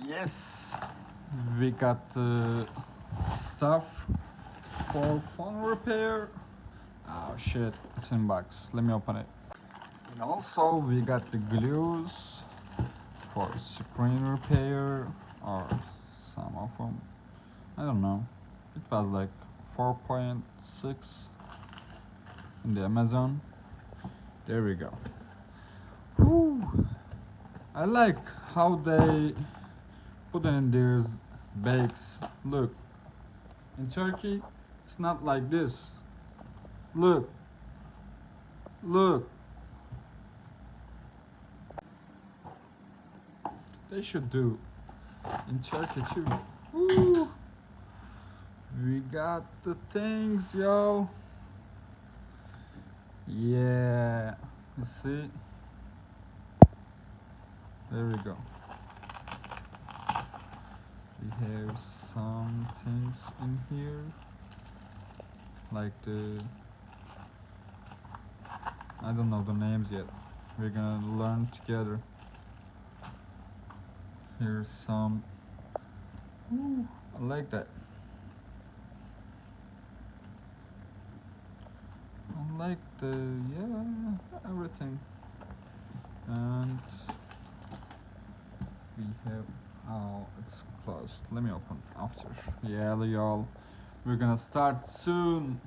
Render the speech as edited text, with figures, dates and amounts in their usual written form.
Yes, we got stuff for phone repair. Oh shit, it's in box. Let me open it. And also we got the glues for screen repair, or some of them. I don't know. It was like 4.6 in the Amazon. There we go. Whew. I like how they put in these bakes. Look, in Turkey, it's not like this. Look, look. They should do in Turkey too. Woo. We got the things, yo. Yeah, you see? There we go. We have some things in here, like I don't know the names yet. We're gonna learn together. Here's some. Ooh, I like that. I like everything. And we have, oh, it's closed. Let me open after. Yeah, y'all, we're gonna start soon.